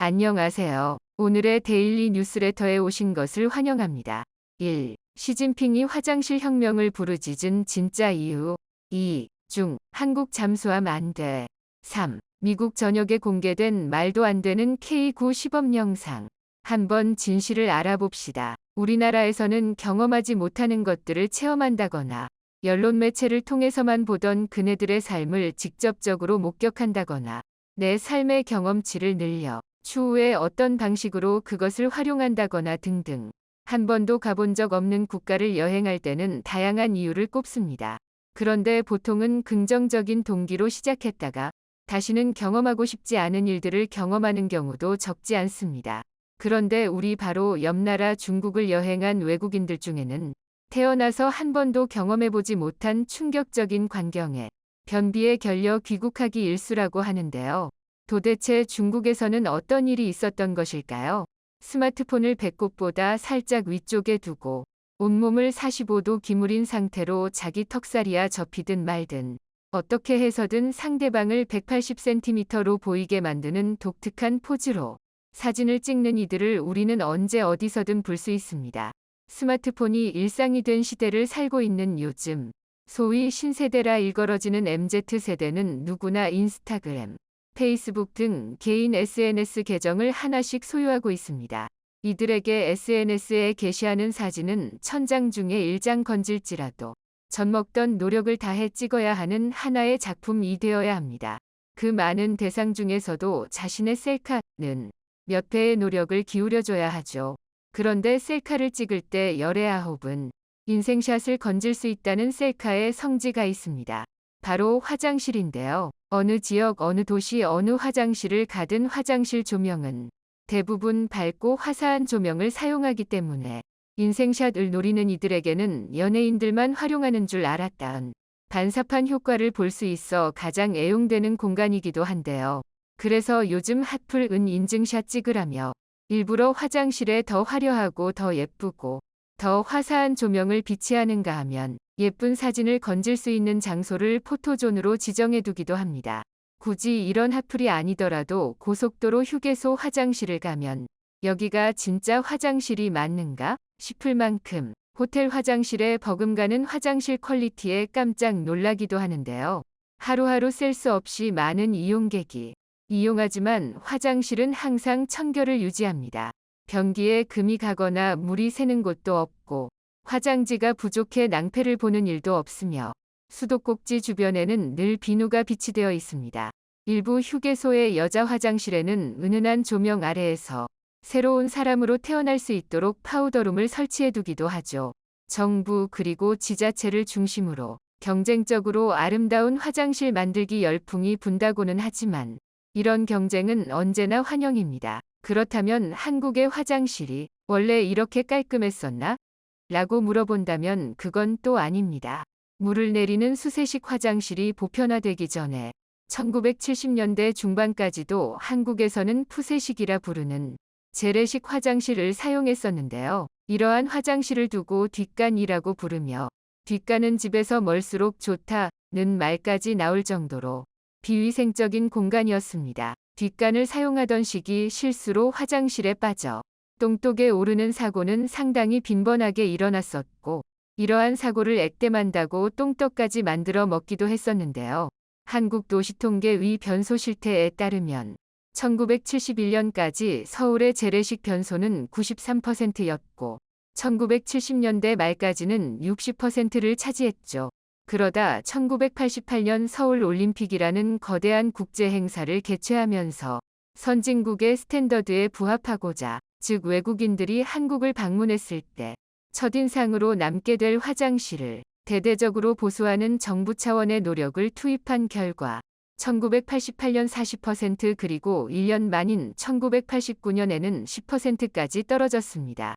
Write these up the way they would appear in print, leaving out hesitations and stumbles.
안녕하세요. 오늘의 데일리 뉴스레터에 오신 것을 환영합니다. 1. 시진핑이 화장실 혁명을 부르짖은 진짜 이유. 2. 한국 잠수함 안 돼. 3. 미국 전역에 공개된 말도 안 되는 K9 시범 영상. 한번 진실을 알아봅시다. 우리나라에서는 경험하지 못하는 것들을 체험한다거나 연론 매체를 통해서만 보던 그네들의 삶을 직접적으로 목격한다거나 내 삶의 경험치를 늘려 추후에 어떤 방식으로 그것을 활용한다거나 등등. 한 번도 가본 적 없는 국가를 여행할 때는 다양한 이유를 꼽습니다. 그런데 보통은 긍정적인 동기로 시작했다가 다시는 경험하고 싶지 않은 일들을 경험하는 경우도 적지 않습니다. 그런데 우리 바로 옆 나라 중국을 여행한 외국인들 중에는 태어나서 한 번도 경험해보지 못한 충격적인 광경에 변비에 결려 귀국하기 일쑤라고 하는데요. 도대체 중국에서는 어떤 일이 있었던 것일까요? 스마트폰을 배꼽보다 살짝 위쪽에 두고 온몸을 45도 기울인 상태로 자기 턱살이야 접히든 말든 어떻게 해서든 상대방을 180cm로 보이게 만드는 독특한 포즈로 사진을 찍는 이들을 우리는 언제 어디서든 볼 수 있습니다. 스마트폰이 일상이 된 시대를 살고 있는 요즘, 소위 신세대라 일컬어지는 MZ세대는 누구나 인스타그램, 페이스북 등 개인 SNS 계정을 하나씩 소유하고 있습니다. 이들에게 SNS에 게시하는 사진은 1000장 중에 1장 건질지라도 젖먹던 노력을 다해 찍어야 하는 하나의 작품이 되어야 합니다. 그 많은 대상 중에서도 자신의 셀카는 몇 배의 노력을 기울여줘야 하죠. 그런데 셀카를 찍을 때 열의 아홉은 인생샷을 건질 수 있다는 셀카의 성지가 있습니다. 바로 화장실인데요. 어느 지역, 어느 도시, 어느 화장실을 가든 화장실 조명은 대부분 밝고 화사한 조명을 사용하기 때문에 인생샷을 노리는 이들에게는 연예인들만 활용하는 줄 알았다는 반사판 효과를 볼 수 있어 가장 애용되는 공간이기도 한데요. 그래서 요즘 핫플은 인증샷 찍으라며 일부러 화장실에 더 화려하고 더 예쁘고 더 화사한 조명을 비치하는가 하면 예쁜 사진을 건질 수 있는 장소를 포토존으로 지정해두기도 합니다. 굳이 이런 핫플이 아니더라도 고속도로 휴게소 화장실을 가면 여기가 진짜 화장실이 맞는가 싶을 만큼 호텔 화장실에 버금가는 화장실 퀄리티에 깜짝 놀라기도 하는데요. 하루하루 셀 수 없이 많은 이용객이 이용하지만 화장실은 항상 청결을 유지합니다. 변기에 금이 가거나 물이 새는 곳도 없고 화장지가 부족해 낭패를 보는 일도 없으며 수도꼭지 주변에는 늘 비누가 비치되어 있습니다. 일부 휴게소의 여자 화장실에는 은은한 조명 아래에서 새로운 사람으로 태어날 수 있도록 파우더룸을 설치해두기도 하죠. 정부 그리고 지자체를 중심으로 경쟁적으로 아름다운 화장실 만들기 열풍이 분다고는 하지만 이런 경쟁은 언제나 환영입니다. 그렇다면 한국의 화장실이 원래 이렇게 깔끔했었나? 라고 물어본다면 그건 또 아닙니다. 물을 내리는 수세식 화장실이 보편화되기 전에 1970년대 중반까지도 한국에서는 푸세식이라 부르는 재래식 화장실을 사용했었는데요. 이러한 화장실을 두고 뒷간이라고 부르며 뒷간은 집에서 멀수록 좋다는 말까지 나올 정도로 비위생적인 공간이었습니다. 뒷간을 사용하던 시기 실수로 화장실에 빠져 똥독에 오르는 사고는 상당히 빈번하게 일어났었고 이러한 사고를 액땜한다고 똥떡까지 만들어 먹기도 했었는데요. 한국도시통계위 변소 실태에 따르면 1971년까지 서울의 재래식 변소는 93%였고 1970년대 말까지는 60%를 차지했죠. 그러다 1988년 서울올림픽이라는 거대한 국제행사를 개최하면서 선진국의 스탠더드에 부합하고자 즉 외국인들이 한국을 방문했을 때 첫인상으로 남게 될 화장실을 대대적으로 보수하는 정부 차원의 노력을 투입한 결과 1988년 40% 그리고 1년 만인 1989년에는 10%까지 떨어졌습니다.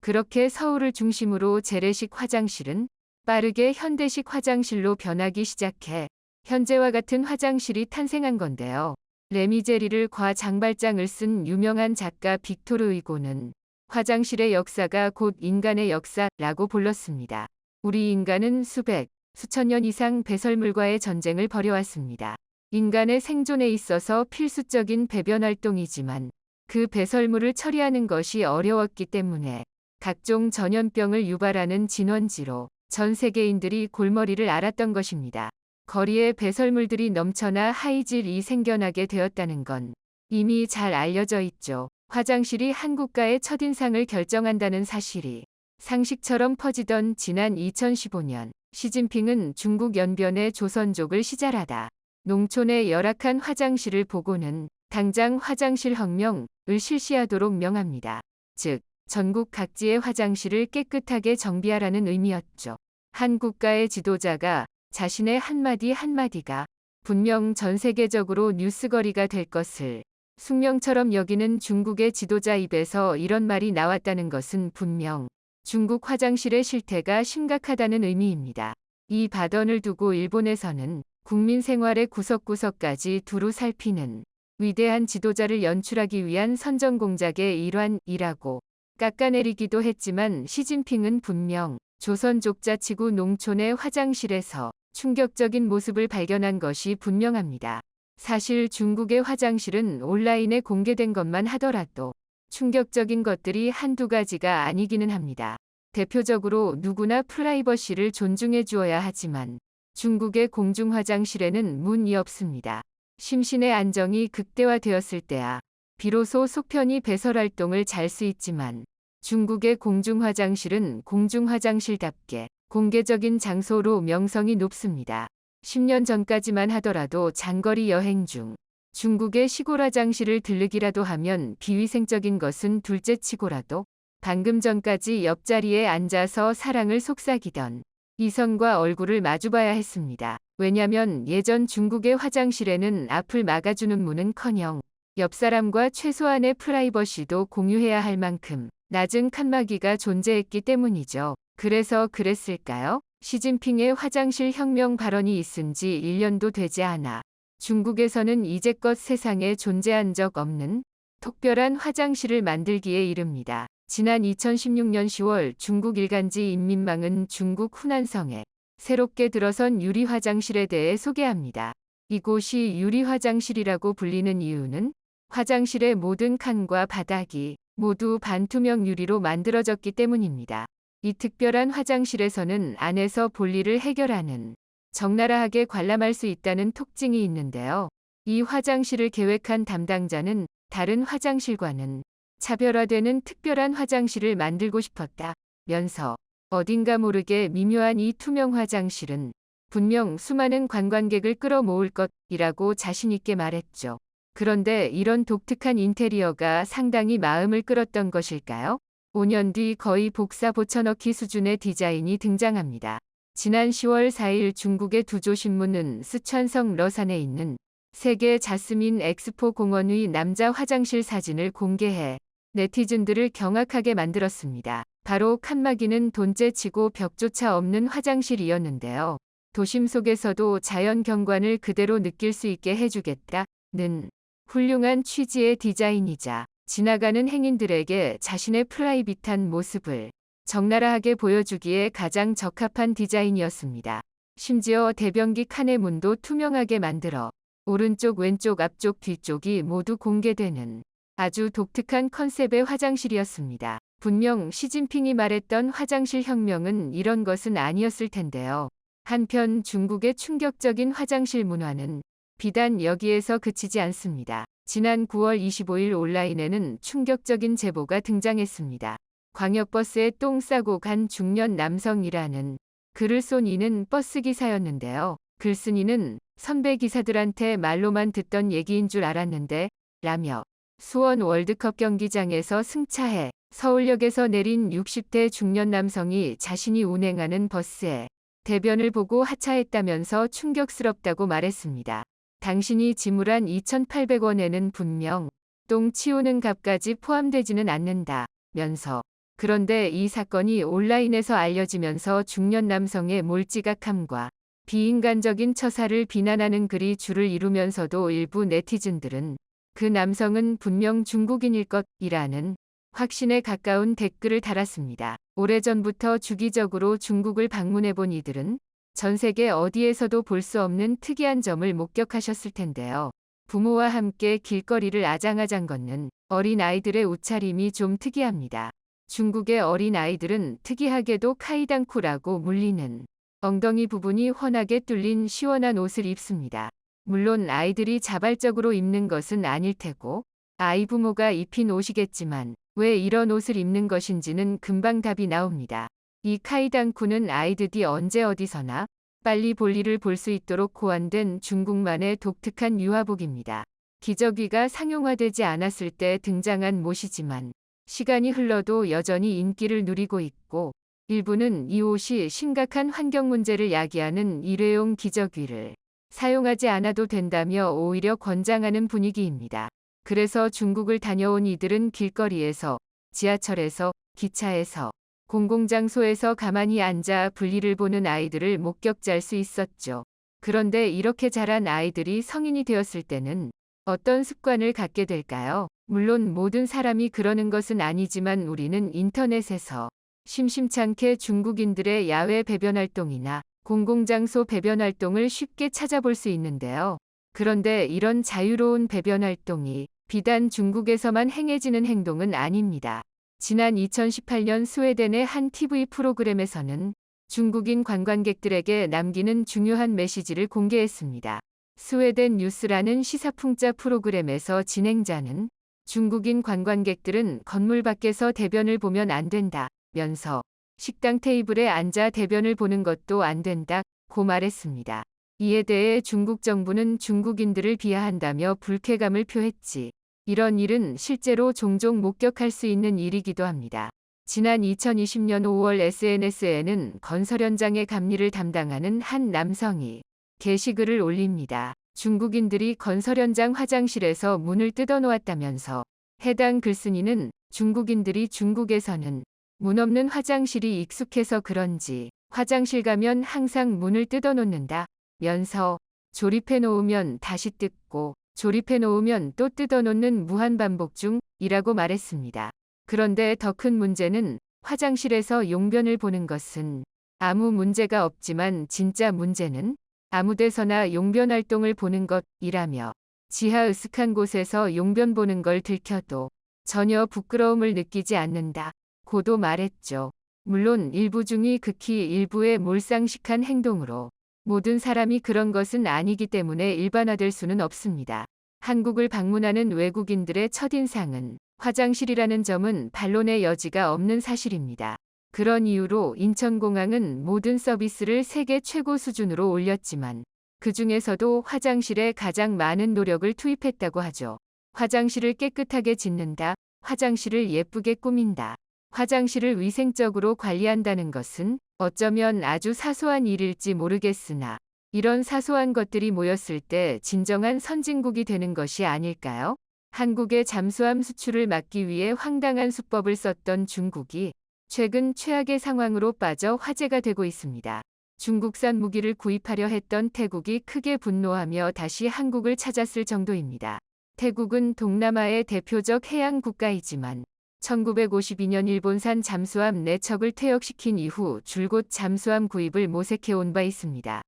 그렇게 서울을 중심으로 재래식 화장실은 빠르게 현대식 화장실로 변하기 시작해 현재와 같은 화장실이 탄생한 건데요. 레미제리를 과장발장을 쓴 유명한 작가 빅토르 의고는 화장실의 역사가 곧 인간의 역사라고 불렀습니다. 우리 인간은 수백, 수천 년 이상 배설물과의 전쟁을 벌여왔습니다. 인간의 생존에 있어서 필수적인 배변 활동이지만 그 배설물을 처리하는 것이 어려웠기 때문에 각종 전염병을 유발하는 진원지로 전 세계인들이 골머리를 앓았던 것입니다. 거리에 배설물들이 넘쳐나 하이질이 생겨나게 되었다는 건 이미 잘 알려져 있죠. 화장실이 한 국가의 첫인상을 결정한다는 사실이 상식처럼 퍼지던 지난 2015년, 시진핑은 중국 연변의 조선족을 시찰하다 농촌의 열악한 화장실을 보고는 당장 화장실 혁명을 실시하도록 명합니다. 즉, 전국 각지의 화장실을 깨끗하게 정비하라는 의미였죠. 한 국가의 지도자가 자신의 한마디 한마디가 분명 전 세계적으로 뉴스거리가 될 것을 숙명처럼 여기는 중국의 지도자 입에서 이런 말이 나왔다는 것은 분명 중국 화장실의 실태가 심각하다는 의미입니다. 이 발언을 두고 일본에서는 국민 생활의 구석구석까지 두루 살피는 위대한 지도자를 연출하기 위한 선전공작의 일환이라고 깎아내리기도 했지만 시진핑은 분명 조선족자치구 농촌의 화장실에서 충격적인 모습을 발견한 것이 분명합니다. 사실 중국의 화장실은 온라인에 공개된 것만 하더라도 충격적인 것들이 한두 가지가 아니기는 합니다. 대표적으로 누구나 프라이버시를 존중해 주어야 하지만 중국의 공중 화장실에는 문이 없습니다. 심신의 안정이 극대화되었을 때야 비로소 속편히 배설 활동을 잘 수 있지만 중국의 공중 화장실은 공중 화장실답게 공개적인 장소로 명성이 높습니다. 10년 전까지만 하더라도 장거리 여행 중 중국의 시골 화장실을 들르기라도 하면 비위생적인 것은 둘째치고라도 방금 전까지 옆자리에 앉아서 사랑을 속삭이던 이성과 얼굴을 마주봐야 했습니다. 왜냐면 예전 중국의 화장실에는 앞을 막아주는 문은커녕 옆 사람과 최소한의 프라이버시도 공유해야 할 만큼 낮은 칸막이가 존재했기 때문이죠. 그래서 그랬을까요? 시진핑의 화장실 혁명 발언이 있은 지 1년도 되지 않아 중국에서는 이제껏 세상에 존재한 적 없는 특별한 화장실을 만들기에 이릅니다. 지난 2016년 10월 중국 일간지 인민망은 중국 후난성에 새롭게 들어선 유리 화장실에 대해 소개합니다. 이곳이 유리 화장실이라고 불리는 이유는 화장실의 모든 칸과 바닥이 모두 반투명 유리로 만들어졌기 때문입니다. 이 특별한 화장실에서는 안에서 볼일을 해결하는 적나라하게 관람할 수 있다는 특징이 있는데요. 이 화장실을 계획한 담당자는 다른 화장실과는 차별화되는 특별한 화장실을 만들고 싶었다면서 어딘가 모르게 미묘한 이 투명 화장실은 분명 수많은 관광객을 끌어모을 것이라고 자신있게 말했죠. 그런데 이런 독특한 인테리어가 상당히 마음을 끌었던 것일까요? 5년 뒤 거의 복사 붙여넣기 수준의 디자인이 등장합니다. 지난 10월 4일 중국의 두조신문은 스촨성 러산에 있는 세계 자스민 엑스포 공원 의 남자 화장실 사진을 공개해 네티즌들을 경악하게 만들었습니다. 바로 칸막이는 돈째치고 벽조차 없는 화장실이었는데요. 도심 속에서도 자연 경관을 그대로 느낄 수 있게 해주겠다는 훌륭한 취지의 디자인이자 지나가는 행인들에게 자신의 프라이빗한 모습을 적나라하게 보여주기에 가장 적합한 디자인이었습니다. 심지어 대변기 칸의 문도 투명하게 만들어 오른쪽, 왼쪽, 앞쪽, 뒤쪽이 모두 공개되는 아주 독특한 컨셉의 화장실이었습니다. 분명 시진핑이 말했던 화장실 혁명은 이런 것은 아니었을 텐데요. 한편 중국의 충격적인 화장실 문화는 비단 여기에서 그치지 않습니다. 지난 9월 25일 온라인에는 충격적인 제보가 등장했습니다. 광역버스에 똥 싸고 간 중년 남성이라는 글을 쏜 이는 버스기사였는데요. 글 쓴 이는 선배 기사들한테 말로만 듣던 얘기인 줄 알았는데 라며 수원 월드컵 경기장에서 승차해 서울역에서 내린 60대 중년 남성이 자신이 운행하는 버스에 대변을 보고 하차했다면서 충격스럽다고 말했습니다. 당신이 지불한 2,800원에는 분명 똥 치우는 값까지 포함되지는 않는다면서 그런데 이 사건이 온라인에서 알려지면서 중년 남성의 몰지각함과 비인간적인 처사를 비난하는 글이 줄을 이루면서도 일부 네티즌들은 그 남성은 분명 중국인일 것이라는 확신에 가까운 댓글을 달았습니다. 오래전부터 주기적으로 중국을 방문해본 이들은 전 세계 어디에서도 볼 수 없는 특이한 점을 목격하셨을 텐데요. 부모와 함께 길거리를 아장아장 걷는 어린 아이들의 옷차림이 좀 특이합니다. 중국의 어린 아이들은 특이하게도 카이당쿠라고 물리는 엉덩이 부분이 훤하게 뚫린 시원한 옷을 입습니다. 물론 아이들이 자발적으로 입는 것은 아닐 테고 아이 부모가 입힌 옷이겠지만 왜 이런 옷을 입는 것인지는 금방 답이 나옵니다. 이 카이당쿠는 아이들이 언제 어디서나 빨리 볼일을 볼 수 있도록 고안된 중국만의 독특한 유화복입니다. 기저귀가 상용화되지 않았을 때 등장한 못이지만 시간이 흘러도 여전히 인기를 누리고 있고 일부는 이 옷이 심각한 환경 문제를 야기하는 일회용 기저귀를 사용하지 않아도 된다며 오히려 권장하는 분위기입니다. 그래서 중국을 다녀온 이들은 길거리에서, 지하철에서, 기차에서, 공공장소에서 가만히 앉아 볼일을 보는 아이들을 목격할 수 있었죠. 그런데 이렇게 자란 아이들이 성인이 되었을 때는 어떤 습관을 갖게 될까요? 물론 모든 사람이 그러는 것은 아니지만 우리는 인터넷에서 심심찮게 중국인들의 야외 배변 활동이나 공공장소 배변 활동을 쉽게 찾아볼 수 있는데요. 그런데 이런 자유로운 배변 활동이 비단 중국에서만 행해지는 행동은 아닙니다. 지난 2018년 스웨덴의 한 TV 프로그램에서는 중국인 관광객들에게 남기는 중요한 메시지를 공개했습니다. 스웨덴 뉴스라는 시사풍자 프로그램에서 진행자는 중국인 관광객들은 건물 밖에서 대변을 보면 안 된다 면서 식당 테이블에 앉아 대변을 보는 것도 안 된다고 말했습니다. 이에 대해 중국 정부는 중국인들을 비하한다며 불쾌감을 표했지. 이런 일은 실제로 종종 목격할 수 있는 일이기도 합니다. 지난 2020년 5월 SNS에는 건설 현장의 감리를 담당하는 한 남성이 게시글을 올립니다. 중국인들이 건설 현장 화장실에서 문을 뜯어놓았다면서 해당 글쓴이는 중국인들이 중국에서는 문 없는 화장실이 익숙해서 그런지 화장실 가면 항상 문을 뜯어놓는다 면서 조립해 놓으면 다시 뜯고 조립해 놓으면 또 뜯어놓는 무한반복 중이라고 말했습니다. 그런데 더 큰 문제는 화장실에서 용변을 보는 것은 아무 문제가 없지만 진짜 문제는 아무 데서나 용변 활동을 보는 것이라며 지하 으슥한 곳에서 용변 보는 걸 들켜도 전혀 부끄러움을 느끼지 않는다 고도 말했죠. 물론 일부 중이 극히 일부의 몰상식한 행동으로 모든 사람이 그런 것은 아니기 때문에 일반화될 수는 없습니다. 한국을 방문하는 외국인들의 첫인상은 화장실이라는 점은 반론의 여지가 없는 사실입니다. 그런 이유로 인천공항은 모든 서비스를 세계 최고 수준으로 올렸지만 그 중에서도 화장실에 가장 많은 노력을 투입했다고 하죠. 화장실을 깨끗하게 짓는다, 화장실을 예쁘게 꾸민다. 화장실을 위생적으로 관리한다는 것은 어쩌면 아주 사소한 일일지 모르겠으나 이런 사소한 것들이 모였을 때 진정한 선진국이 되는 것이 아닐까요? 한국의 잠수함 수출을 막기 위해 황당한 수법을 썼던 중국이 최근 최악의 상황으로 빠져 화제가 되고 있습니다. 중국산 무기를 구입하려 했던 태국이 크게 분노하며 다시 한국을 찾았을 정도입니다. 태국은 동남아의 대표적 해양 국가이지만 1952년 일본산 잠수함 4척을 퇴역시킨 이후 줄곧 잠수함 구입을 모색해온 바 있습니다.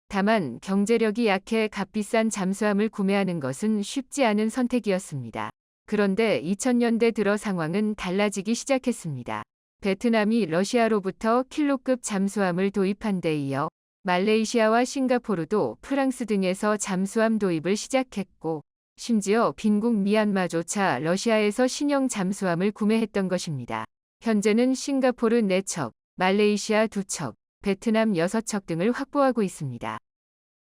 다만 경제력이 약해 값비싼 잠수함을 구매하는 것은 쉽지 않은 선택이었습니다. 그런데 2000년대 들어 상황은 달라지기 시작했습니다. 베트남이 러시아로부터 킬로급 잠수함을 도입한 데 이어 말레이시아와 싱가포르도 프랑스 등에서 잠수함 도입을 시작했고 심지어 빈국 미얀마조차 러시아에서 신형 잠수함을 구매했던 것입니다. 현재는 싱가포르 4척, 말레이시아 2척, 베트남 6척 등을 확보하고 있습니다.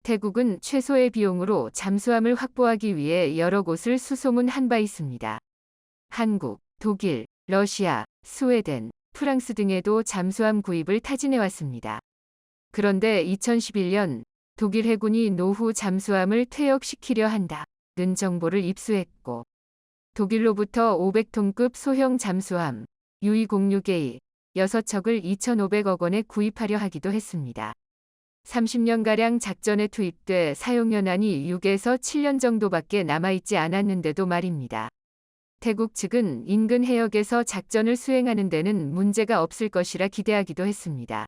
태국은 최소의 비용으로 잠수함을 확보하기 위해 여러 곳을 수소문한 바 있습니다. 한국, 독일, 러시아, 스웨덴, 프랑스 등에도 잠수함 구입을 타진해왔습니다. 그런데 2011년 독일 해군이 노후 잠수함을 퇴역시키려 한다는 정보를 입수했고 독일로부터 500톤급 소형 잠수함 U206A 6척을 2,500억 원에 구입하려 하기도 했습니다. 30년가량 작전에 투입돼 사용연한이 6에서 7년 정도밖에 남아있지 않았는데도 말입니다. 태국 측은 인근 해역에서 작전을 수행하는 데는 문제가 없을 것이라 기대하기도 했습니다.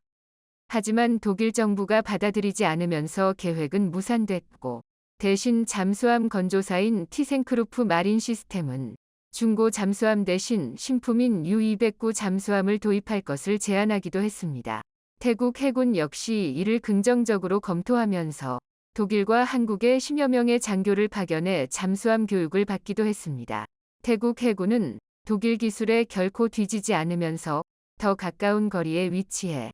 하지만 독일 정부가 받아들이지 않으면서 계획은 무산됐고 대신 잠수함 건조사인 티센크루프 마린 시스템은 중고 잠수함 대신 신품인 U-209 잠수함을 도입할 것을 제안하기도 했습니다. 태국 해군 역시 이를 긍정적으로 검토하면서 독일과 한국의 10여 명의 장교를 파견해 잠수함 교육을 받기도 했습니다. 태국 해군은 독일 기술에 결코 뒤지지 않으면서 더 가까운 거리에 위치해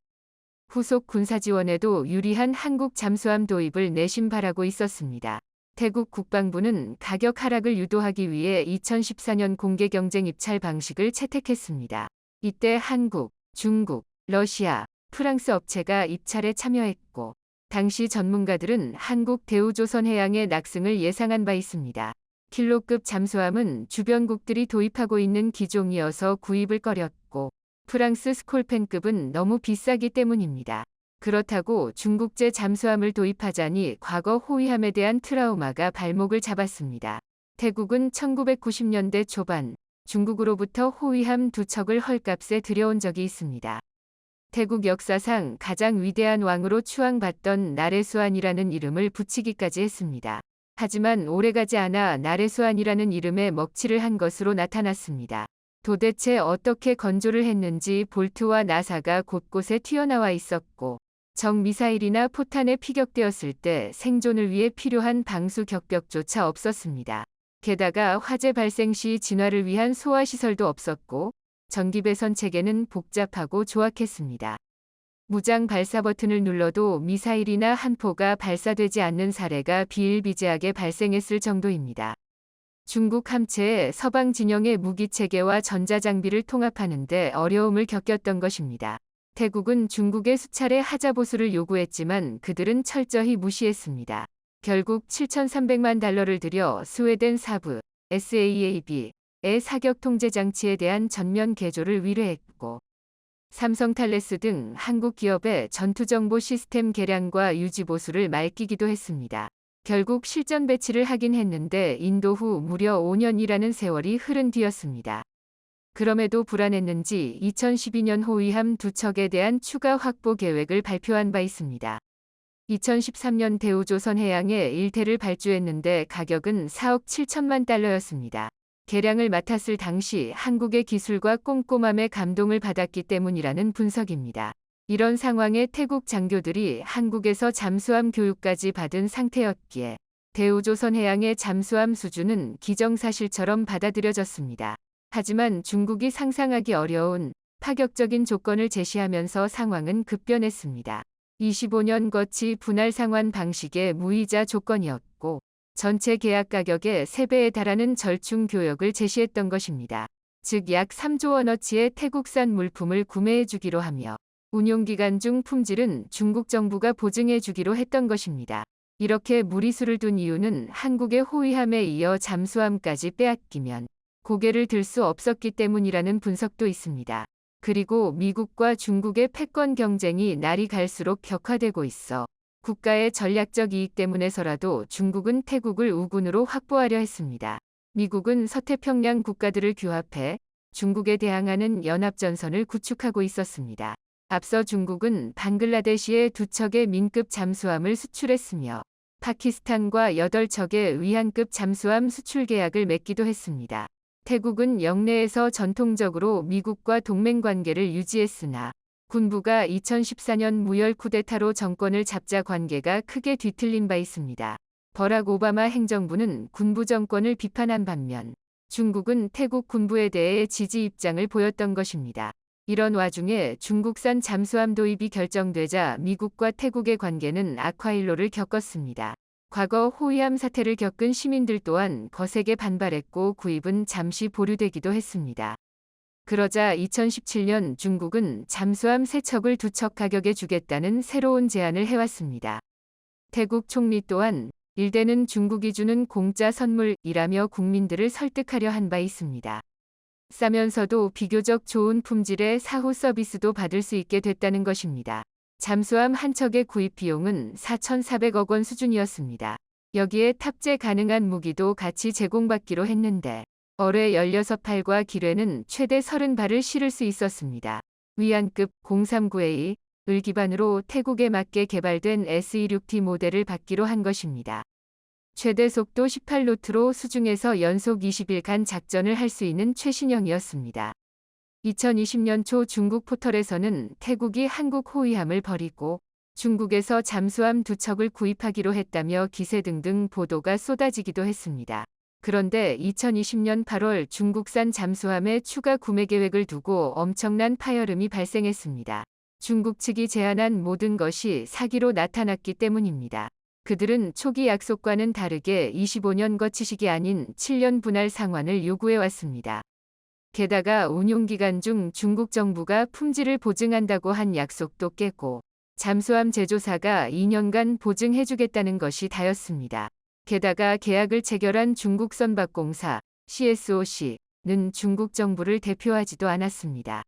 후속 군사 지원에도 유리한 한국 잠수함 도입을 내심 바라고 있었습니다. 태국 국방부는 가격 하락을 유도하기 위해 2014년 공개 경쟁 입찰 방식을 채택했습니다. 이때 한국, 중국, 러시아, 프랑스 업체가 입찰에 참여했고 당시 전문가들은 한국 대우조선해양의 낙승을 예상한 바 있습니다. 킬로급 잠수함은 주변국들이 도입하고 있는 기종이어서 구입을 꺼렸고 프랑스 스콜펜급은 너무 비싸기 때문입니다. 그렇다고 중국제 잠수함을 도입하자니 과거 호위함에 대한 트라우마가 발목을 잡았습니다. 태국은 1990년대 초반 중국으로부터 호위함 2척을 헐값에 들여온 적이 있습니다. 태국 역사상 가장 위대한 왕으로 추앙받던 나레수안이라는 이름을 붙이기까지 했습니다. 하지만 오래가지 않아 나레수안이라는 이름에 먹칠을 한 것으로 나타났습니다. 도대체 어떻게 건조를 했는지 볼트와 나사가 곳곳에 튀어나와 있었고 적 미사일이나 포탄에 피격되었을 때 생존을 위해 필요한 방수 격벽조차 없었습니다. 게다가 화재 발생 시 진화를 위한 소화시설도 없었고 전기 배선 체계는 복잡하고 조악했습니다. 무장 발사 버튼을 눌러도 미사일이나 한 포가 발사되지 않는 사례가 비일비재하게 발생했을 정도입니다. 중국 함체의 서방 진영의 무기 체계와 전자장비를 통합하는 데 어려움을 겪었던 것입니다. 태국은 중국에 수차례 하자보수를 요구했지만 그들은 철저히 무시했습니다. 결국 7,300만 달러를 들여 스웨덴 사부 SAAB의 사격 통제 장치에 대한 전면 개조를 의뢰했고 삼성 탈레스 등 한국 기업의 전투정보 시스템 개량과 유지 보수를 맡기기도 했습니다. 결국 실전 배치를 하긴 했는데 인도 후 무려 5년이라는 세월이 흐른 뒤였습니다. 그럼에도 불안했는지 2012년 호위함 2척에 대한 추가 확보 계획을 발표한 바 있습니다. 2013년 대우조선해양에 1태를 발주했는데 가격은 4억 7천만 달러였습니다. 개량을 맡았을 당시 한국의 기술과 꼼꼼함에 감동을 받았기 때문이라는 분석입니다. 이런 상황에 태국 장교들이 한국에서 잠수함 교육까지 받은 상태였기에 대우조선해양의 잠수함 수준은 기정사실처럼 받아들여졌습니다. 하지만 중국이 상상하기 어려운 파격적인 조건을 제시하면서 상황은 급변했습니다. 25년 거치 분할 상환 방식의 무이자 조건이었고 전체 계약 가격의 3배에 달하는 절충 교역을 제시했던 것입니다. 즉 약 3조 원어치의 태국산 물품을 구매해 주기로 하며 운용기간 중 품질은 중국 정부가 보증해 주기로 했던 것입니다. 이렇게 무리수를 둔 이유는 한국의 호위함에 이어 잠수함까지 빼앗기면 고개를 들 수 없었기 때문이라는 분석도 있습니다. 그리고 미국과 중국의 패권 경쟁이 날이 갈수록 격화되고 있어 국가의 전략적 이익 때문에서라도 중국은 태국을 우군으로 확보하려 했습니다. 미국은 서태평양 국가들을 규합해 중국에 대항하는 연합전선을 구축하고 있었습니다. 앞서 중국은 방글라데시에 2척의 민급 잠수함을 수출했으며 파키스탄과 8척의 위안급 잠수함 수출 계약을 맺기도 했습니다. 태국은 영내에서 전통적으로 미국과 동맹 관계를 유지했으나 군부가 2014년 무혈 쿠데타로 정권을 잡자 관계가 크게 뒤틀린 바 있습니다. 버락 오바마 행정부는 군부 정권을 비판한 반면 중국은 태국 군부에 대해 지지 입장을 보였던 것입니다. 이런 와중에 중국산 잠수함 도입이 결정되자 미국과 태국의 관계는 악화일로를 겪었습니다. 과거 호위함 사태를 겪은 시민들 또한 거세게 반발했고 구입은 잠시 보류되기도 했습니다. 그러자 2017년 중국은 잠수함 3척을 2척 가격에 주겠다는 새로운 제안을 해왔습니다. 태국 총리 또한 일대는 중국이 주는 공짜 선물이라며 국민들을 설득하려 한 바 있습니다. 싸면서도 비교적 좋은 품질의 사후 서비스도 받을 수 있게 됐다는 것입니다. 잠수함 한 척의 구입 비용은 4,400억 원 수준이었습니다. 여기에 탑재 가능한 무기도 같이 제공받기로 했는데 어뢰 16발과 기뢰는 최대 30발을 실을 수 있었습니다. 위안급 039A을 기반으로 태국에 맞게 개발된 S26T 모델을 받기로 한 것입니다. 최대 속도 18노트로 수중에서 연속 20일간 작전을 할 수 있는 최신형이었습니다. 2020년 초 중국 포털에서는 태국이 한국 호위함을 버리고 중국에서 잠수함 2척을 구입하기로 했다며 기세 등등 보도가 쏟아지기도 했습니다. 그런데 2020년 8월 중국산 잠수함의 추가 구매 계획을 두고 엄청난 파열음이 발생했습니다. 중국 측이 제안한 모든 것이 사기로 나타났기 때문입니다. 그들은 초기 약속과는 다르게 25년 거치식이 아닌 7년 분할 상환을 요구해왔습니다. 게다가 운용기간 중 중국 정부가 품질을 보증한다고 한 약속도 깼고 잠수함 제조사가 2년간 보증해주겠다는 것이 다였습니다. 게다가 계약을 체결한 중국 선박공사 CSOC는 중국 정부를 대표하지도 않았습니다.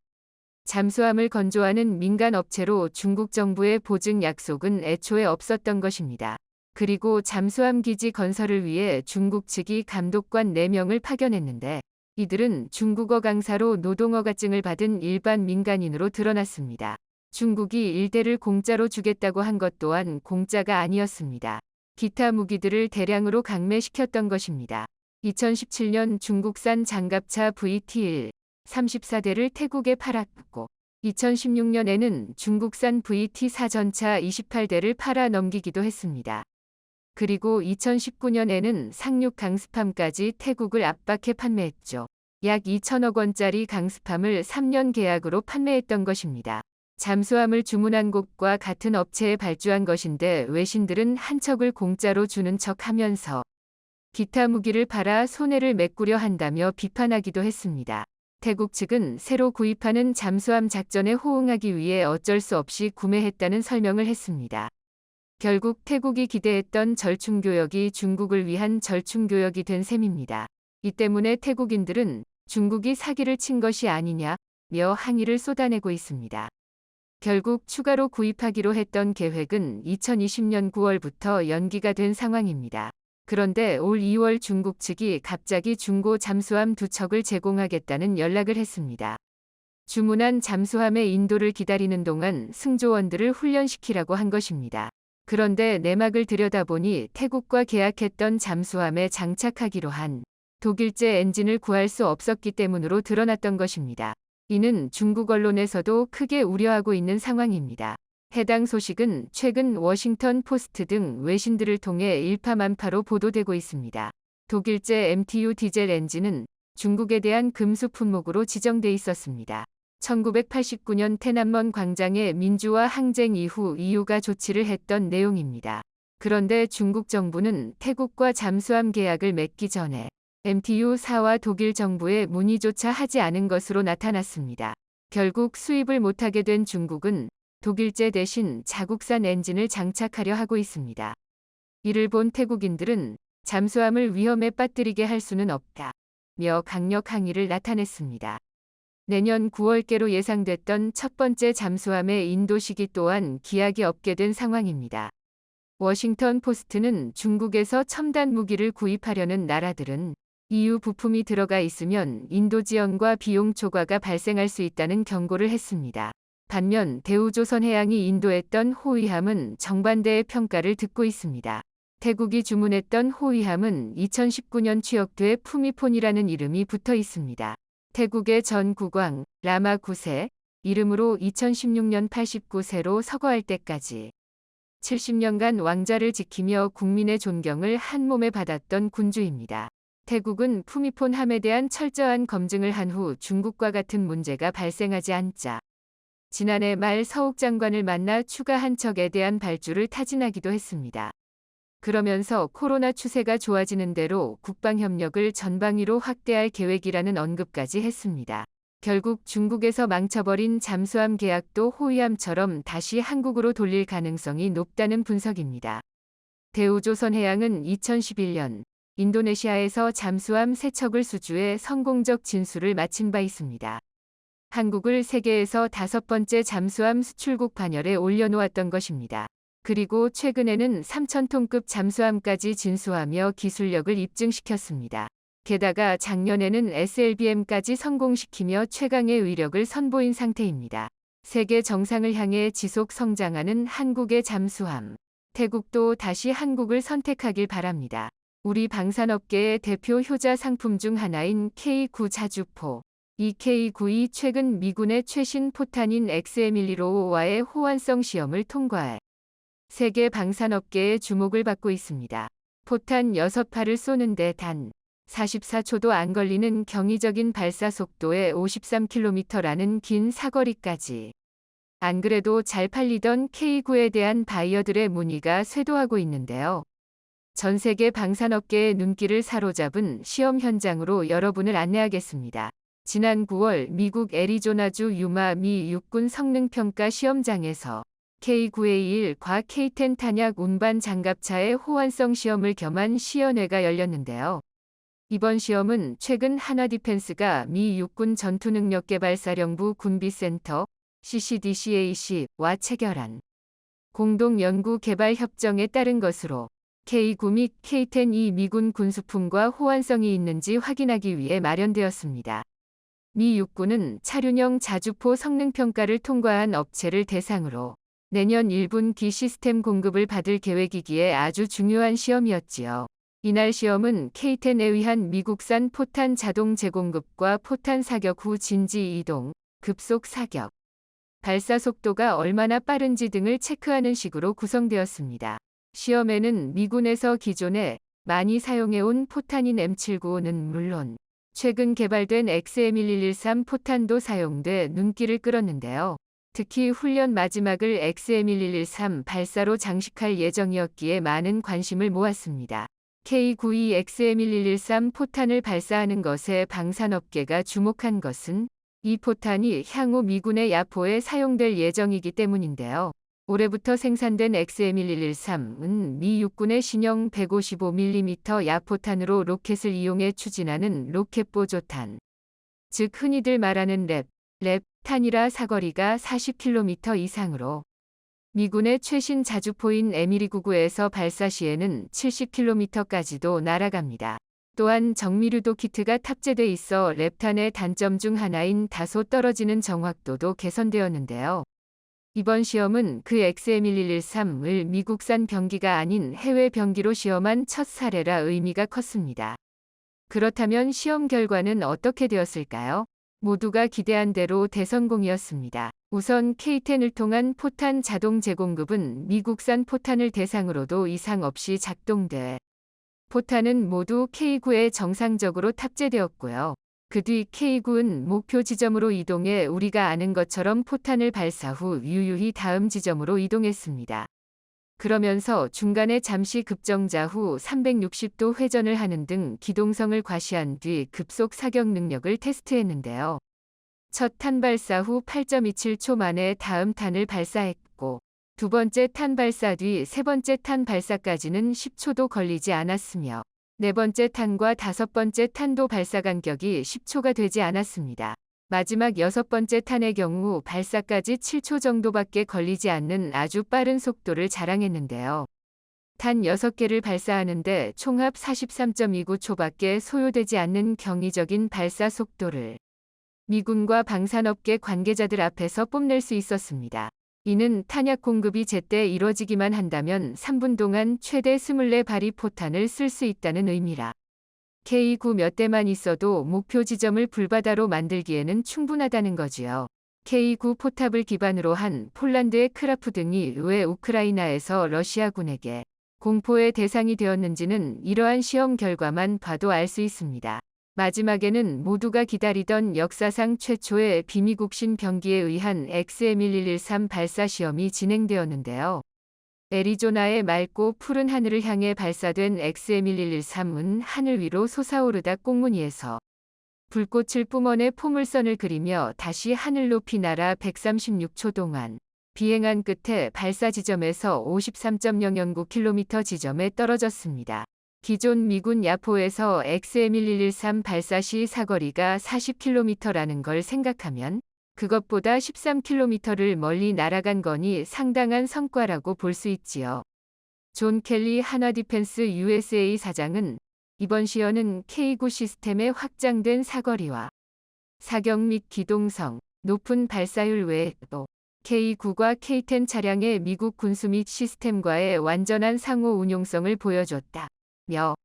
잠수함을 건조하는 민간 업체로 중국 정부의 보증 약속은 애초에 없었던 것입니다. 그리고 잠수함 기지 건설을 위해 중국 측이 감독관 4명을 파견했는데 이들은 중국어 강사로 노동허가증을 받은 일반 민간인으로 드러났습니다. 중국이 일대를 공짜로 주겠다고 한 것 또한 공짜가 아니었습니다. 기타 무기들을 대량으로 강매시켰던 것입니다. 2017년 중국산 장갑차 VT-1 34대를 태국에 팔았고 2016년에는 중국산 VT-4 전차 28대를 팔아 넘기기도 했습니다. 그리고 2019년에는 상륙 강습함까지 태국을 압박해 판매했죠. 약 2천억 원짜리 강습함을 3년 계약으로 판매했던 것입니다. 잠수함을 주문한 곳과 같은 업체에 발주한 것인데 외신들은 한 척을 공짜로 주는 척하면서 기타 무기를 팔아 손해를 메꾸려 한다며 비판하기도 했습니다. 태국 측은 새로 구입하는 잠수함 작전에 호응하기 위해 어쩔 수 없이 구매했다는 설명을 했습니다. 결국 태국이 기대했던 절충교역이 중국을 위한 절충교역이 된 셈입니다. 이 때문에 태국인들은 중국이 사기를 친 것이 아니냐며 항의를 쏟아내고 있습니다. 결국 추가로 구입하기로 했던 계획은 2020년 9월부터 연기가 된 상황입니다. 그런데 올 2월 중국 측이 갑자기 중고 잠수함 2척을 제공하겠다는 연락을 했습니다. 주문한 잠수함의 인도를 기다리는 동안 승조원들을 훈련시키라고 한 것입니다. 그런데 내막을 들여다보니 태국과 계약했던 잠수함에 장착하기로 한 독일제 엔진을 구할 수 없었기 때문으로 드러났던 것입니다. 이는 중국 언론에서도 크게 우려하고 있는 상황입니다. 해당 소식은 최근 워싱턴 포스트 등 외신들을 통해 일파만파로 보도되고 있습니다. 독일제 MTU 디젤 엔진은 중국에 대한 금수 품목으로 지정돼 있었습니다. 1989년 테난먼 광장의 민주화 항쟁 이후 EU가 조치를 했던 내용입니다. 그런데 중국 정부는 태국과 잠수함 계약을 맺기 전에 MTU-4와 독일 정부에 문의조차 하지 않은 것으로 나타났습니다. 결국 수입을 못하게 된 중국은 독일제 대신 자국산 엔진을 장착하려 하고 있습니다. 이를 본 태국인들은 잠수함을 위험에 빠뜨리게 할 수는 없다며 강력 항의를 나타냈습니다. 내년 9월께로 예상됐던 첫 번째 잠수함의 인도 시기 또한 기약이 없게 된 상황입니다. 워싱턴 포스트는 중국에서 첨단 무기를 구입하려는 나라들은 EU 부품이 들어가 있으면 인도 지연과 비용 초과가 발생할 수 있다는 경고를 했습니다. 반면 대우조선해양이 인도했던 호위함은 정반대의 평가를 듣고 있습니다. 태국이 주문했던 호위함은 2019년 취역돼 푸미폰이라는 이름이 붙어 있습니다. 태국의 전 국왕 라마 9세 이름으로 2016년 89세로 서거할 때까지 70년간 왕좌를 지키며 국민의 존경을 한 몸에 받았던 군주입니다. 태국은 푸미폰 함에 대한 철저한 검증을 한 후 중국과 같은 문제가 발생하지 않자 지난해 말 서욱 장관을 만나 추가 한 척에 대한 발주를 타진하기도 했습니다. 그러면서 코로나 추세가 좋아지는 대로 국방협력을 전방위로 확대할 계획이라는 언급까지 했습니다. 결국 중국에서 망쳐버린 잠수함 계약도 호위함처럼 다시 한국으로 돌릴 가능성이 높다는 분석입니다. 대우조선해양은 2011년 인도네시아에서 잠수함 3척을 수주해 성공적 진수를 마친 바 있습니다. 한국을 세계에서 5번째 잠수함 수출국 반열에 올려놓았던 것입니다. 그리고 최근에는 3,000톤급 잠수함까지 진수하며 기술력을 입증시켰습니다. 게다가 작년에는 SLBM까지 성공시키며 최강의 위력을 선보인 상태입니다. 세계 정상을 향해 지속 성장하는 한국의 잠수함. 태국도 다시 한국을 선택하길 바랍니다. 우리 방산업계의 대표 효자 상품 중 하나인 K9 자주포. 이 K9이 최근 미군의 최신 포탄인 XM115와의 호환성 시험을 통과해 세계 방산업계의 주목을 받고 있습니다. 포탄 6발을 쏘는데 단 44초도 안 걸리는 경이적인 발사 속도의 53km라는 긴 사거리까지. 안 그래도 잘 팔리던 K9에 대한 바이어들의 문의가 쇄도하고 있는데요. 전 세계 방산업계의 눈길을 사로잡은 시험 현장으로 여러분을 안내하겠습니다. 지난 9월 미국 애리조나주 유마 미 육군 성능평가 시험장에서 K9A1과 K10 탄약 운반 장갑차의 호환성 시험을 겸한 시연회가 열렸는데요. 이번 시험은 최근 한화디펜스가 미 육군 전투능력개발사령부 군비센터 CCDCAC와 체결한 공동연구개발협정에 따른 것으로 K9 및 K10이 미군 군수품과 호환성이 있는지 확인하기 위해 마련되었습니다. 미 육군은 차륜형 자주포 성능평가를 통과한 업체를 대상으로 내년 1분기 시스템 공급을 받을 계획이기에 아주 중요한 시험이었지요. 이날 시험은 K10에 의한 미국산 포탄 자동 재공급과 포탄 사격 후 진지 이동, 급속 사격, 발사 속도가 얼마나 빠른지 등을 체크하는 식으로 구성되었습니다. 시험에는 미군에서 기존에 많이 사용해온 포탄인 M795는 물론 최근 개발된 XM113 포탄도 사용돼 눈길을 끌었는데요. 특히 훈련 마지막을 XM113 발사로 장식할 예정이었기에 많은 관심을 모았습니다. K92 XM113 포탄을 발사하는 것에 방산업계가 주목한 것은 이 포탄이 향후 미군의 야포에 사용될 예정이기 때문인데요. 올해부터 생산된 XM113은 미 육군의 신형 155mm 야포탄으로 로켓을 이용해 추진하는 로켓 보조탄, 즉 흔히들 말하는 랩탄이라 사거리가 40km 이상으로 미군의 최신 자주포인 M1299에서 발사 시에는 70km까지도 날아갑니다. 또한 정밀유도 키트가 탑재돼 있어 랩탄의 단점 중 하나인 다소 떨어지는 정확도도 개선되었는데요. 이번 시험은 그 XM113을 미국산 병기가 아닌 해외 병기로 시험한 첫 사례라 의미가 컸습니다. 그렇다면 시험 결과는 어떻게 되었을까요? 모두가 기대한 대로 대성공이었습니다. 우선 K10을 통한 포탄 자동 재공급은 미국산 포탄을 대상으로도 이상 없이 작동돼 포탄은 모두 K9에 정상적으로 탑재되었고요. 그 뒤 K9은 목표 지점으로 이동해 우리가 아는 것처럼 포탄을 발사 후 유유히 다음 지점으로 이동했습니다. 그러면서 중간에 잠시 급정자 후 360도 회전을 하는 등 기동성을 과시한 뒤 급속 사격 능력을 테스트했는데요. 첫 탄 발사 후 8.27초 만에 다음 탄을 발사했고 두 번째 탄 발사 뒤 세 번째 탄 발사까지는 10초도 걸리지 않았으며 네 번째 탄과 다섯 번째 탄도 발사 간격이 10초가 되지 않았습니다. 마지막 여섯 번째 탄의 경우 발사까지 7초 정도밖에 걸리지 않는 아주 빠른 속도를 자랑했는데요. 탄 6개를 발사하는데 총합 43.29초밖에 소요되지 않는 경이적인 발사 속도를 미군과 방산업계 관계자들 앞에서 뽐낼 수 있었습니다. 이는 탄약 공급이 제때 이뤄지기만 한다면 3분 동안 최대 24발이 포탄을 쓸 수 있다는 의미라. K9 몇 대만 있어도 목표 지점을 불바다로 만들기에는 충분하다는 거지요. K9 포탑을 기반으로 한 폴란드의 크라프 등이 왜 우크라이나에서 러시아군에게 공포의 대상이 되었는지는 이러한 시험 결과만 봐도 알 수 있습니다. 마지막에는 모두가 기다리던 역사상 최초의 비미국신 병기에 의한 XM113 발사 시험이 진행되었는데요. 애리조나의 맑고 푸른 하늘을 향해 발사된 XM113은 하늘 위로 솟아오르다 꽁무니에서 불꽃을 뿜어내 포물선을 그리며 다시 하늘 높이 날아 136초 동안 비행한 끝에 발사 지점에서 53.009km 지점에 떨어졌습니다. 기존 미군 야포에서 XM113 발사 시 사거리가 40km라는 걸 생각하면 그것보다 13km를 멀리 날아간 거니 상당한 성과라고 볼 수 있지요. 존 켈리 한화디펜스 USA 사장은 이번 시연은 K9 시스템의 확장된 사거리와 사격 및 기동성, 높은 발사율 외에도 K9과 K10 차량의 미국 군수 및 시스템과의 완전한 상호 운용성을 보여줬다며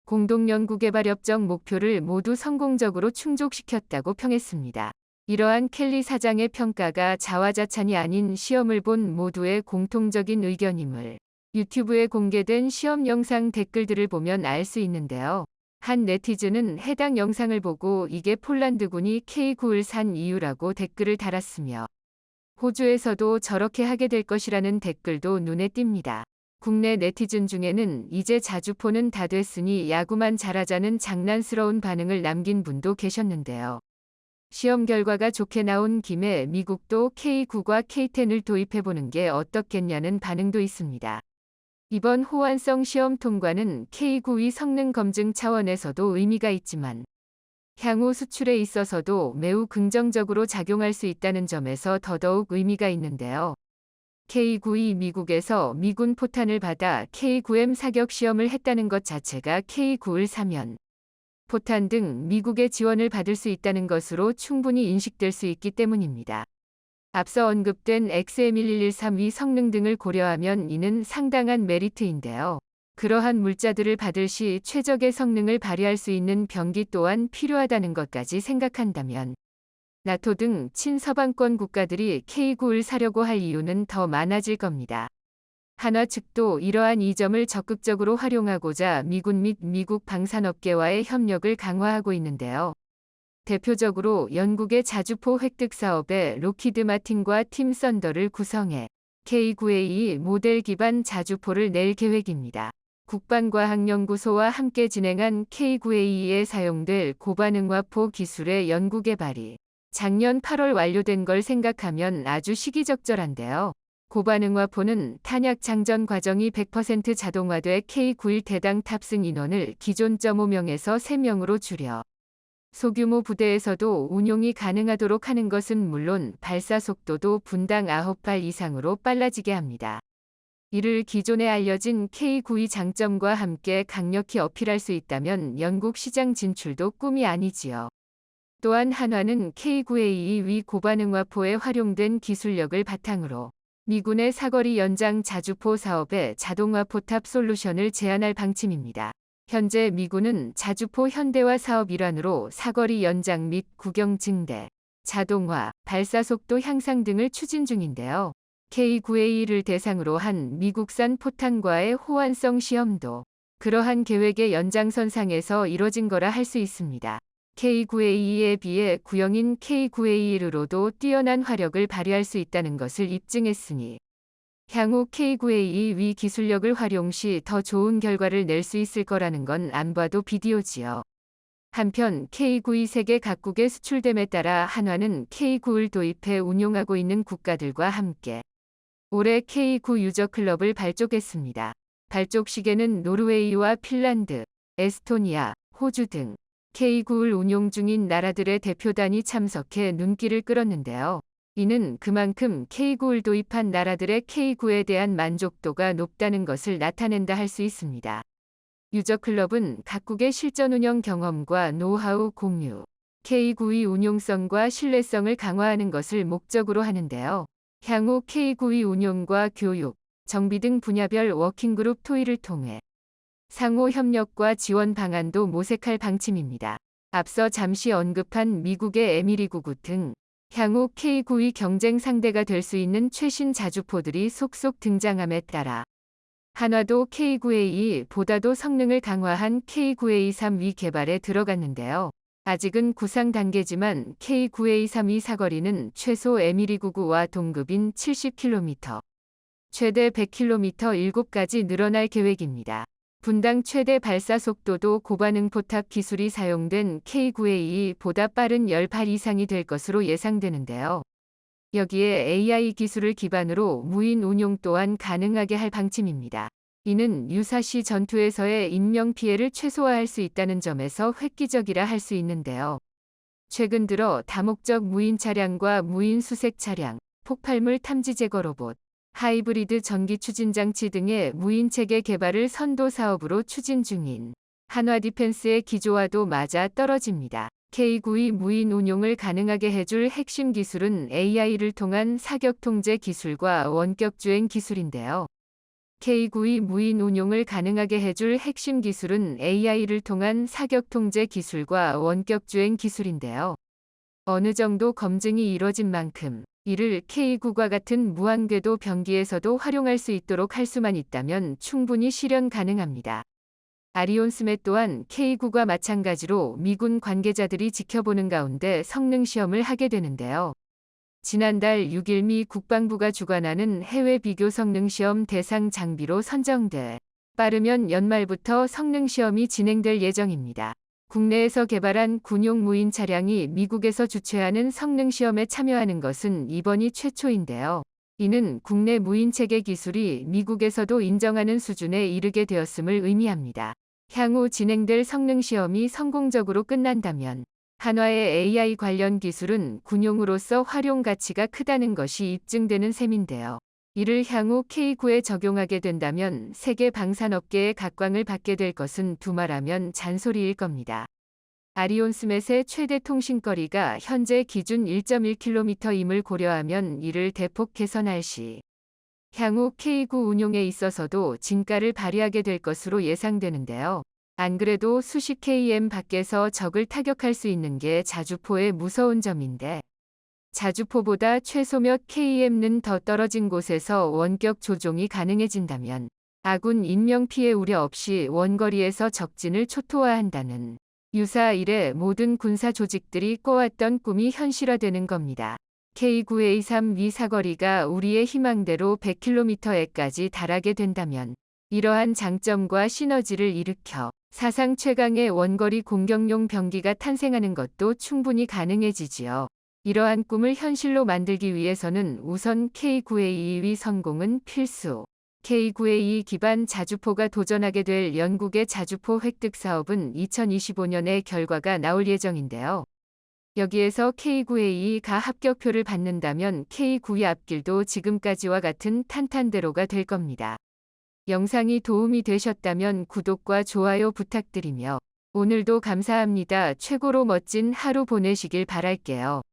공동연구개발협정 목표를 모두 성공적으로 충족시켰다고 평했습니다. 이러한 켈리 사장의 평가가 자화자찬이 아닌 시험을 본 모두의 공통적인 의견임을 유튜브에 공개된 시험 영상 댓글들을 보면 알 수 있는데요. 한 네티즌은 해당 영상을 보고 이게 폴란드군이 K9을 산 이유라고 댓글을 달았으며 호주에서도 저렇게 하게 될 것이라는 댓글도 눈에 띕니다. 국내 네티즌 중에는 이제 자주포는 다 됐으니 야구만 잘하자는 장난스러운 반응을 남긴 분도 계셨는데요. 시험 결과가 좋게 나온 김에 미국도 K9과 K10을 도입해보는 게 어떻겠냐는 반응도 있습니다. 이번 호환성 시험 통과는 K9의 성능 검증 차원에서도 의미가 있지만 향후 수출에 있어서도 매우 긍정적으로 작용할 수 있다는 점에서 더더욱 의미가 있는데요. K9이 미국에서 미군 포탄을 받아 K9M 사격 시험을 했다는 것 자체가 K9를 사면 포탄 등 미국의 지원을 받을 수 있다는 것으로 충분히 인식될 수 있기 때문입니다. 앞서 언급된 XM1113의 성능 등을 고려하면 이는 상당한 메리트인데요. 그러한 물자들을 받을 시 최적의 성능을 발휘할 수 있는 병기 또한 필요하다는 것까지 생각한다면 나토 등 친서방권 국가들이 K9를 사려고 할 이유는 더 많아질 겁니다. 한화 측도 이러한 이점을 적극적으로 활용하고자 미군 및 미국 방산업계와의 협력을 강화하고 있는데요. 대표적으로 영국의 자주포 획득 사업에 로키드 마틴과 팀 썬더를 구성해 K9A 모델 기반 자주포를 낼 계획입니다. 국방과학연구소와 함께 진행한 K9A에 사용될 고반응화포 기술의 연구 개발이 작년 8월 완료된 걸 생각하면 아주 시기적절한데요. 고반응화포는 탄약 장전 과정이 100% 자동화돼 K9일 대당 탑승 인원을 기존 0.5명에서 3명으로 줄여 소규모 부대에서도 운용이 가능하도록 하는 것은 물론 발사 속도도 분당 9발 이상으로 빨라지게 합니다. 이를 기존에 알려진 K9의 장점과 함께 강력히 어필할 수 있다면 영국 시장 진출도 꿈이 아니지요. 또한 한화는 K9A 위 고반응화포에 활용된 기술력을 바탕으로 미군의 사거리 연장 자주포 사업에 자동화 포탑 솔루션을 제안할 방침입니다. 현재 미군은 자주포 현대화 사업 일환으로 사거리 연장 및 구경 증대, 자동화, 발사 속도 향상 등을 추진 중인데요. K9A를 대상으로 한 미국산 포탄과의 호환성 시험도 그러한 계획의 연장선상에서 이뤄진 거라 할 수 있습니다. K9A에 비해 구형인 K9A1로도 뛰어난 화력을 발휘할 수 있다는 것을 입증했으니 향후 K9A 위 기술력을 활용 시 더 좋은 결과를 낼 수 있을 거라는 건 안 봐도 비디오지요. 한편 K9이 세계 각국에 수출됨에 따라 한화는 K9를 도입해 운용하고 있는 국가들과 함께 올해 K9 유저 클럽을 발족했습니다. 발족 시기에는 노르웨이와 핀란드, 에스토니아, 호주 등 K9를 운용 중인 나라들의 대표단이 참석해 눈길을 끌었는데요. 이는 그만큼 K9를 도입한 나라들의 K9에 대한 만족도가 높다는 것을 나타낸다 할 수 있습니다. 유저클럽은 각국의 실전 운영 경험과 노하우 공유, K9의 운용성과 신뢰성을 강화하는 것을 목적으로 하는데요. 향후 K9의 운용과 교육, 정비 등 분야별 워킹그룹 토의를 통해 상호 협력과 지원 방안도 모색할 방침입니다. 앞서 잠시 언급한 미국의 에미리9구 등 향후 K9의 경쟁 상대가 될 수 있는 최신 자주포들이 속속 등장함에 따라 한화도 K9A 보다도 성능을 강화한 K9A3위 개발에 들어갔는데요. 아직은 구상 단계지만 K9A3위 사거리는 최소 에미리9구와 동급인 70km, 최대 100km 7가지 늘어날 계획입니다. 분당 최대 발사 속도도 고반응 포탑 기술이 사용된 K9A보다 빠른 10발 이상이 될 것으로 예상되는데요. 여기에 AI 기술을 기반으로 무인 운용 또한 가능하게 할 방침입니다. 이는 유사시 전투에서의 인명피해를 최소화할 수 있다는 점에서 획기적이라 할 수 있는데요. 최근 들어 다목적 무인 차량과 무인 수색 차량, 폭발물 탐지 제거 로봇, 하이브리드 전기 추진 장치 등의 무인체계 개발을 선도 사업으로 추진 중인 한화 디펜스의 기조와도 맞아 떨어집니다. K9의 무인 운용을 가능하게 해줄 핵심 기술은 AI를 통한 사격 통제 기술과 원격 주행 기술인데요. K9의 무인 운용을 가능하게 해줄 핵심 기술은 AI를 통한 사격 통제 기술과 원격 주행 기술인데요. 어느 정도 검증이 이뤄진 만큼 이를 K9과 같은 무한궤도 병기에서도 활용할 수 있도록 할 수만 있다면 충분히 실현 가능합니다. 아리온스메 또한 K9과 마찬가지로 미군 관계자들이 지켜보는 가운데 성능 시험을 하게 되는데요. 지난달 6일 미 국방부가 주관하는 해외 비교 성능 시험 대상 장비로 선정돼 빠르면 연말부터 성능 시험이 진행될 예정입니다. 국내에서 개발한 군용 무인 차량이 미국에서 주최하는 성능 시험에 참여하는 것은 이번이 최초인데요. 이는 국내 무인 체계 기술이 미국에서도 인정하는 수준에 이르게 되었음을 의미합니다. 향후 진행될 성능 시험이 성공적으로 끝난다면 한화의 AI 관련 기술은 군용으로서 활용 가치가 크다는 것이 입증되는 셈인데요. 이를 향후 K9에 적용하게 된다면 세계 방산업계의 각광을 받게 될 것은 두말하면 잔소리일 겁니다. 아리온스맷의 최대 통신거리가 현재 기준 1.1km임을 고려하면 이를 대폭 개선할 시 향후 K9 운용에 있어서도 진가를 발휘하게 될 것으로 예상되는데요. 안 그래도 수십 km 밖에서 적을 타격할 수 있는 게 자주포의 무서운 점인데 자주포보다 최소 몇 km는 더 떨어진 곳에서 원격 조종이 가능해진다면 아군 인명피해 우려 없이 원거리에서 적진을 초토화한다는 유사 이래 모든 군사 조직들이 꿔왔던 꿈이 현실화되는 겁니다. K9A3위 사거리가 우리의 희망대로 100km에까지 달하게 된다면 이러한 장점과 시너지를 일으켜 사상 최강의 원거리 공격용 병기가 탄생하는 것도 충분히 가능해지지요. 이러한 꿈을 현실로 만들기 위해서는 우선 K9A2위 성공은 필수. K9A2 기반 자주포가 도전하게 될 영국의 자주포 획득 사업은 2025년에 결과가 나올 예정인데요. 여기에서 K9A2가 합격표를 받는다면 K9의 앞길도 지금까지와 같은 탄탄대로가 될 겁니다. 영상이 도움이 되셨다면 구독과 좋아요 부탁드리며 오늘도 감사합니다. 최고로 멋진 하루 보내시길 바랄게요.